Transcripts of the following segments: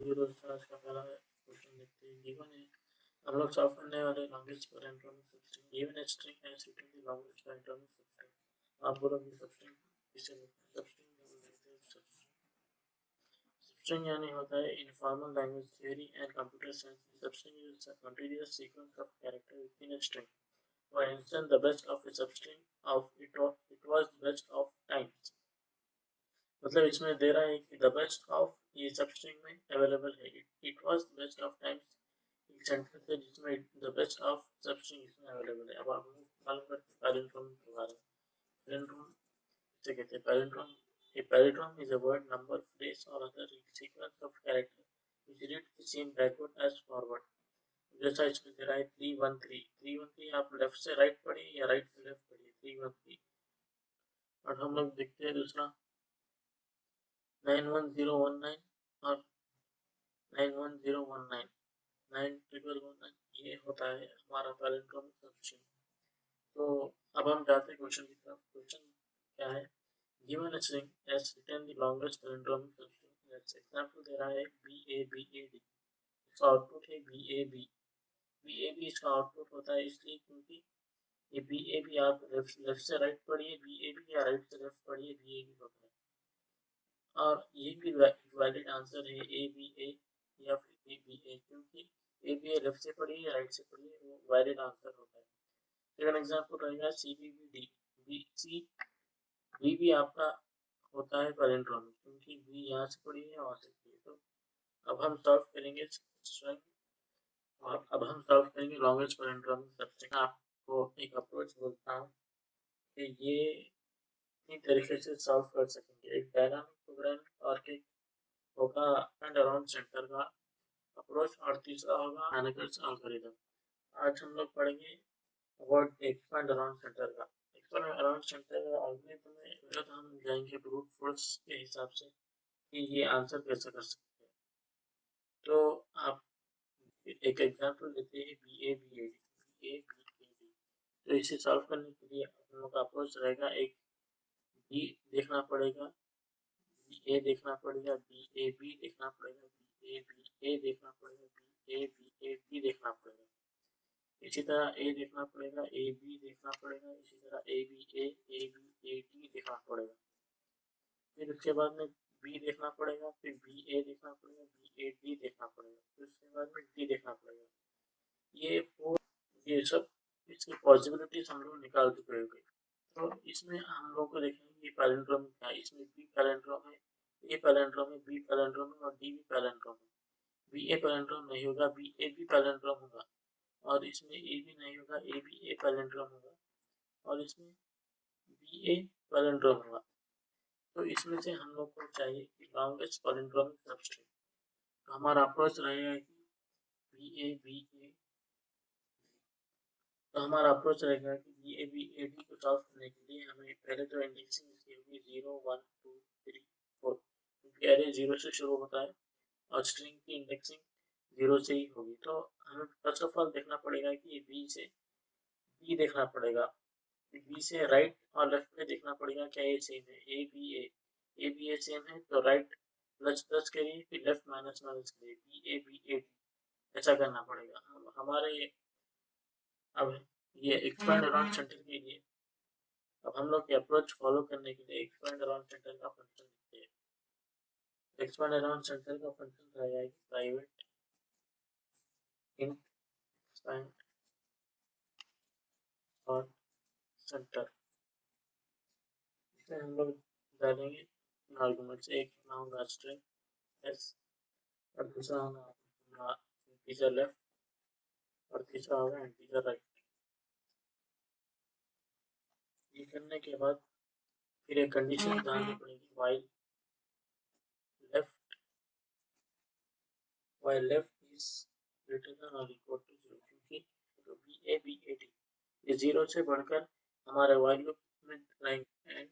Zero से आज का पहला क्वेश्चन देखते हैं। गिवन है हम लोग सॉल्व करने वाले longest palindromic substring. Given a string has written the longest palindromic substring. आप बोलोगे सबस्ट्रिंग किसे बोलते हैं? सबस्ट्रिंग हम देखते हैं। सबस्ट्रिंग यानी होता है in formal language theory and computer science, substring is a continuous sequence of character with in a string. For instance, the best of a substring of it was best of times। मतलब इसमें दे रहा है कि the best of ये substring में available है। It was best of times एक sentence है जिसमें द बेस्ट ऑफ सबस्ट्रिंग इसमें अवेलेबल है। अब आप मालूम करते हैं पैलिंड्रोम के बारे में। पैलिंड्रोम इसे कहते हैं palindrome. A palindrome is a word, number, phrase or other sequence of character which read the same backward as forward। जैसा इसमें दे रहा है 313 आप लेफ्ट से राइट पढ़िए या राइट से लेफ्ट पढ़िए 313। और हम लोग देखते हैं दूसरा 91019 और 91019 91119 ये होता है हमारा पैलिंड्रोमिक सबस्ट्रिंग। तो अब हम जाते हैं क्वेश्चन की तरफ। क्वेश्चन क्या है? Given a string has written the longest palindromic substring. जैसे एग्जांपल दे रहा है BABAD। इसका आउटपुट है BAB। BAB इसका आउटपुट होता है इसलिए क्योंकि ये BAB आप लेफ्ट से राइट पढ़िए BAB या राइट से लेफ्ट पढ़िए BAB होता है। और ये भी वैलिड आंसर है ABA या फिर ABA, क्योंकि ABA लेफ्ट से पढ़िए या राइट से पढ़िए वो वैलिड आंसर होता है। सेकंड एग्जांपल रहेगा CBBD। B भी आपका होता है पैलिंड्रोमिक क्योंकि B यहाँ से पढ़िए या वहाँ से पढ़िए। तो अब हम सॉल्व करेंगे स्ट्रिंग और अब हम सॉल्व करेंगे लॉन्गेस्ट पैलिंड्रोमिक सबस्ट्रिंग। आपको एक अप्रोच बोलता हूँ कि ये तीन तरीके से सॉल्व कर सकेंगे। एक डायनामिक प्रोग्रामिंग और एक होगा एंड अराउंड सेंटर का अप्रोच और तीसरा होगा मैनेजर्स एल्गोरिथम। आज हम लोग पढ़ेंगे वर्ड एक्सपेंड अराउंड सेंटर का। एक्सपेंड अराउंड सेंटर का एल्गोरिथम में पहले तो हम जाएंगे ब्रूट फोर्स के हिसाब से कि ये आंसर कैसे कर सकते हैं। तो आप एक एग्जांपल देते हैं BABAD। तो इसे सॉल्व करने के लिए हम लोग का अप्रोच रहेगा एक B देखना पड़ेगा, BA देखना पड़ेगा, BAB देखना पड़ेगा, BABA देखना पड़ेगा, BABAD देखना पड़ेगा। इसी तरह A देखना पड़ेगा, AB देखना पड़ेगा, इसी तरह ABA ABAD देखना पड़ेगा। फिर उसके बाद में B देखना पड़ेगा, फिर BA देखना पड़ेगा, BAD देखना पड़ेगा, फिर उसके बाद में D देखना पड़ेगा। ये सब इसकी पॉसिबिलिटीज हम लोग निकाल चुके हैं। तो इसमें हम लोग को देखेंगे ये पैलिंड्रोम क्या है। इसमें B पैलिंड्रोम है, A पैलिंड्रोम है, B पैलिंड्रोम है और D भी पैलिंड्रोम है। BA पैलिंड्रोम नहीं होगा, BAB पैलिंड्रोम होगा और इसमें A भी नहीं होगा, ABA पैलिंड्रोम होगा और इसमें BA पैलिंड्रोम होगा। तो इसमें से हम लोग को चाहिए कि लॉन्गेस्ट पैलिंड्रोमिक सबस्ट्रिंग। तो हमारा अप्रोच रहेगा कि BABA। तो हमारा अप्रोच रहेगा कि BABAD को सॉल्व करने के लिए हमें पहले तो इंडेक्सिंग इसकी होगी 0 1 2 3 4, क्योंकि एरे 0 से शुरू होता है और स्ट्रिंग की इंडेक्सिंग 0 से ही होगी। तो हमें फर्स्ट ऑफ ऑल देखना पड़ेगा कि B देखना पड़ेगा, B से राइट और लेफ्ट में देखना पड़ेगा क्या ये सेम है। ABA सेम है तो राइट प्लस प्लस करिए, फिर लेफ्ट माइनस माइनस करिए, BABAD ऐसा करना पड़ेगा हमारे। अब ये एक्सपेंड अराउंड सेंटर के लिए अब हम लोग के अप्रोच फॉलो करने के लिए एक्सपेंड अराउंड सेंटर का फंक्शन लिखते हैं। एक्सपेंड अराउंड सेंटर का फंक्शन रहेगा कि प्राइवेट इंट एक्सपेंड और सेंटर। इसमें हम लोग डालेंगे आर्गुमेंट्स। एक होगा स्ट्रिंग एस और दूसरा होगा इंटीजर लेफ्ट और तीसरा होगा इंटीजर राइट। ये करने के बाद फिर एक कंडीशन डालनी पड़ेगी while left is greater than or equal to 0, क्योंकि तो BABAD ये 0 से बढ़कर हमारे while लूप में रहेंगे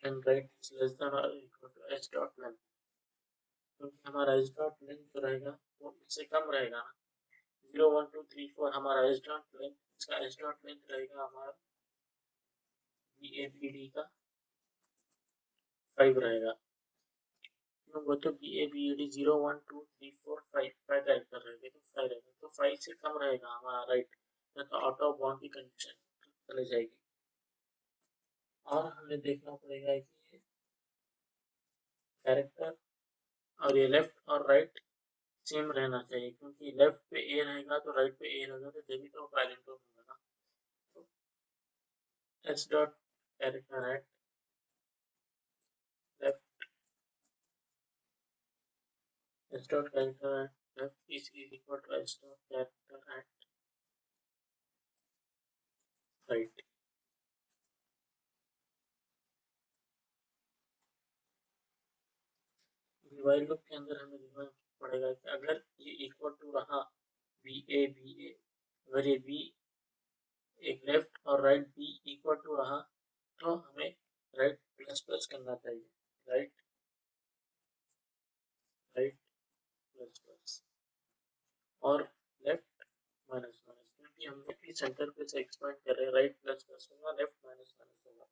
and right is less than or equal to h dot length, क्योंकि हमारा h dot length जो रहेगा वो इससे कम रहेगा ना। 0 1 2 3 4 हमारा h dot length, इसका h dot length रहेगा हमारा BABD का 5 रहेगा। क्यों वो तो B A B A D 0 1 2 3 4 5 character रहेगा तो 5 रहेगा, तो 5 से कम रहेगा हमारा राइट, तो आउट ऑफ बाउंड की कंडीशन चली जाएगी। और हमें देखना पड़ेगा कि कैरेक्टर और ये लेफ्ट और राइट सेम रहना चाहिए, क्योंकि लेफ्ट पे ए रहेगा तो राइट पे ए रहेगा, तो तभी तो पैलिंड्रोम होगा ना। तो s dot character at left, s dot character at left is equal to s dot character at right. While loop के अंदर हमें देखना पड़ेगा कि अगर ये इक्वल टू रहा बी ए, अगर ये बी एक लेफ्ट और राइट बी इक्वल टू रहा तो हमें राइट प्लस प्लस करना चाहिए, राइट राइट प्लस प्लस और लेफ्ट माइनस माइनस, क्योंकि हमने भी सेंटर पे से एक्सपेंड कर रहे हैं, राइट प्लस प्लस होगा, लेफ्ट माइनस माइनस होगा।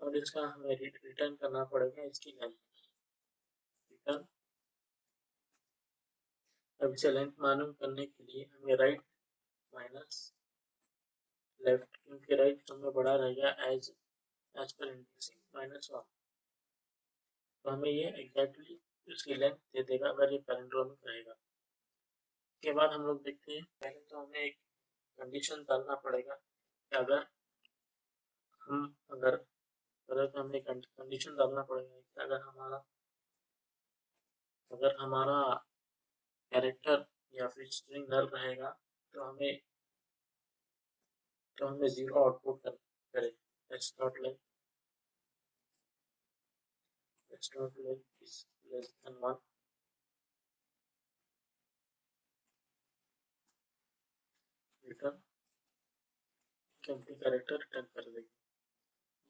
और इसका हमें रिटर्न करना पड़ेगा इसकी लेंथ, रिटर्न। अब इसे लेंथ मालूम करने के लिए हमें राइट माइनस लेफ्ट, क्योंकि राइट समय बड़ा रहेगा एज पर इंक्रीजिंग -1, तो हमें ये एग्जैक्टली उसकी लेंथ दे देगा अगर ये पैलिंड्रोमिक रहेगा। उसके बाद हम लोग देखते हैं, पहले तो हमें एक कंडीशन डालना पड़ेगा कि अगर पहले तो हमें कंडीशन डालना पड़ेगा कि अगर हमारा कैरेक्टर या फिर स्ट्रिंग नल रहेगा तो हमें 0 आउटपुट करे। S dot length is less then 1, return empty character return कर देगी।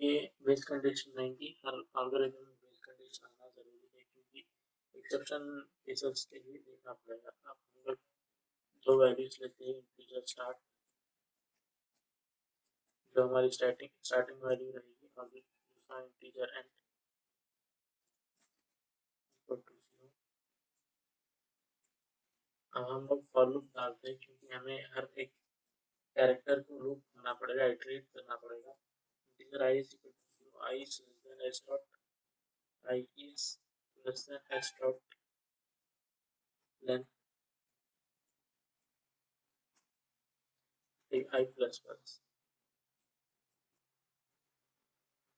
ये बेस कंडीशन नहीं की, हर एल्गोरिथम में बेस कंडीशन आना जरूरी है, क्योंकि एक्सेप्शन केसेस के लिए देखना पड़ेगा। अब हम लोग दो वैल्यूज लेते हैं, इंटीजर स्टार्ट जो हमारी स्टार्टिंग वैल्यू रहेगी, और दूसरा इंटीजर एंड इक्वल टू 0। अब हम लोग फॉर लूप डालते हैं, क्योंकि हमें हर एक कैरेक्टर को लूप करना पड़ेगा, इटरेट करना पड़ेगा। Integer i is equal to 0, i is less than s dot i is less than s dot length i plus plus.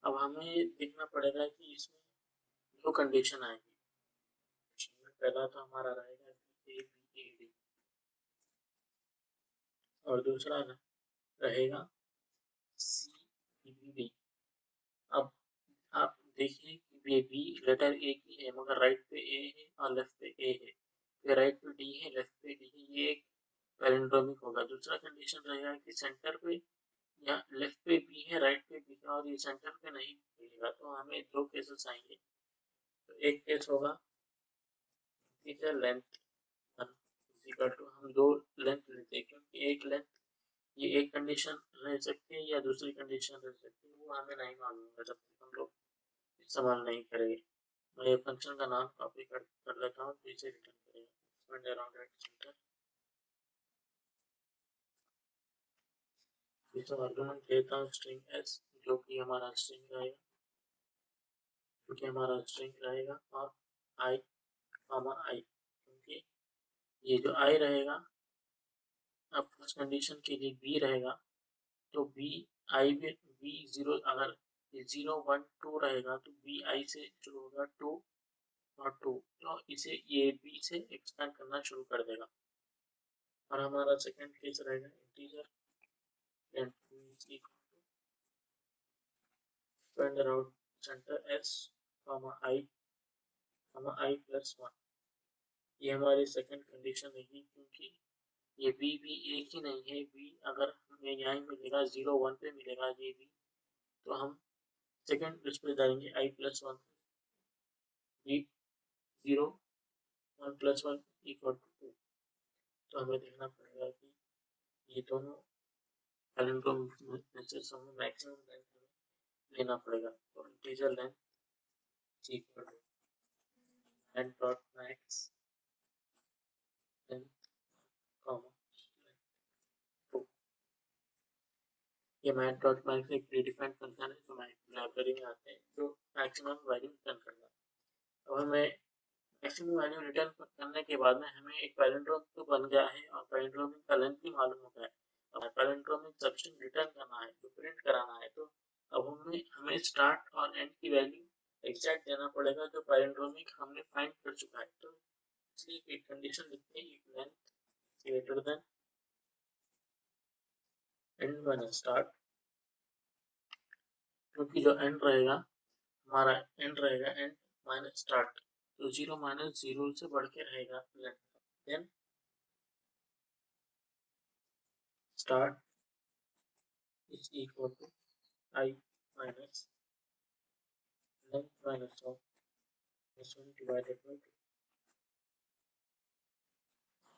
अब हमें देखना पड़ेगा कि इसमें दो कंडीशन आएगी। पहला तो हमारा रहेगा ए बी ए डी, और दूसरा रहेगा सी बी डी। अब आप देखिए कि ये बी लेटर ए की है, मगर राइट पे ए है और लेफ्ट पे ए है, ये राइट पे डी है, लेफ्ट पे डी है, ये एक पैलिंड्रोमिक होगा। दूसरा कंडीशन रहेगा कि सेंटर पे या लेफ्ट पे बी है, राइट पे बी है, और ये सेंटर पे नहीं मिलेगा, तो हमें दो केसेस आएंगे। तो एक केस होगा इंटीजर लेंथ इक्वल टू, हम दो लेंथ लेते हैं, क्योंकि एक लेंथ ये एक कंडीशन रह सकती है या दूसरी कंडीशन रह सकती है, वो हमें नहीं मालूम है जब तक हम लोग इस्तेमाल नहीं करेंगे। मैं ये फंक्शन का नाम कॉपी कर लेता हूँ, तो इसे रिटर्न करेगा अराउंड सेंटर। इसमें आर्गुमेंट देता हूँ स्ट्रिंग एस, जो कि हमारा स्ट्रिंग रहेगा, और आई आई, क्योंकि ये जो आई रहेगा, अब फर्स्ट कंडीशन के लिए बी रहेगा, तो बी आई में बी 0, अगर ये 0 1 2 रहेगा तो बी आई से शुरू होगा 2 और 2, तो इसे ये बी से एक्सपेंड करना शुरू कर देगा। और हमारा सेकंड केस रहेगा integer length is equal to spend around centre s i plus 1। ये हमारी सेकंड कंडीशन रहेगी, क्योंकि ये बी भी एक ही नहीं है, बी अगर हमें यहाँ मिलेगा 0 1 पे मिलेगा ये बी, तो हम सेकंड उस पर डालेंगे I plus 1, B 0 1 plus 1 equal to 2। तो हमें देखना पड़ेगा कि ये दोनों पैलिंड्रोम में से हमें मैक्सिमम लेंथ लेना पड़ेगा। तो integer length equal to and dot max length comma true। ये मैथ डॉट मैक्स एक प्रीडिफाइंड फंक्शन है जो लाइब्रेरी में आते हैं जो मैक्सिमम वैल्यू रिटर्न करता है। अब हमें मैक्सिमम वैल्यू रिटर्न करने के बाद में हमें एक पैलिंड्रोम तो बन गया है और पैलिंड्रोम का लेंथ भी मालूम हो गया है। अब पैलिंड्रोम में सबस्ट्रिंग रिटर्न करना है, तो प्रिंट कराना है, तो अब हमें स्टार्ट और एंड की वैल्यू एग्जैक्ट देना पड़ेगा जो पैलिंड्रोमिक हमने फाइंड कर चुका है। तो इसलिए एक कंडीशन लिखते हैं if length greater than and minus start, क्योंकि जो एंड रहेगा हमारा एंड रहेगा एंड माइनस स्टार्ट, तो 0 माइनस 0 से बढ़ के रहेगा length. Then start is equal to I minus length minus of this one divided by 2।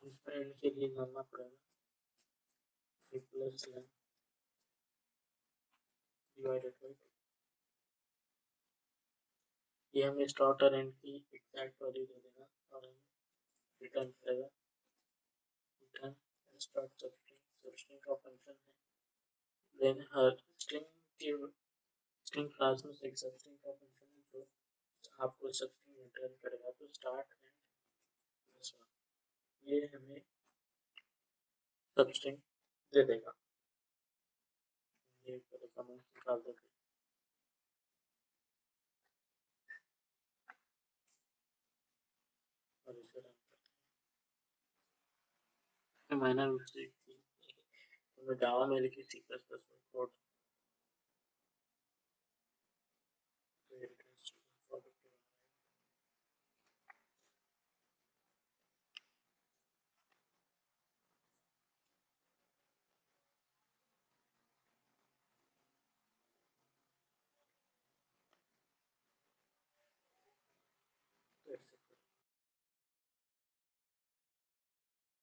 इसमें एंड के लिए करना पड़ेगा प्लस लेंथ डिवाइडेड बाय 2। ये हमें स्टार्ट और एंड की एग्जैक्ट वैल्यू दे देगा और हमें रिटर्न करेगा रिटर्न स्टार्ट सबस्ट्रिंग का फंक्शन है। देन हर स्ट्रिंग क्लास में से एक सबस्ट्रिंग का फंक्शन है जो आपको सबस्ट्रिंग रिटर्न करेगा। तो स्टार्ट एंड प्लस 1 ये हमें सबस्ट्रिंग दे देगा। ये कमेंट निकाल देते और इसे रन करते हैं। माइनर मिस्टेक थी, तो मैं जावा में लिखी C++ में कोड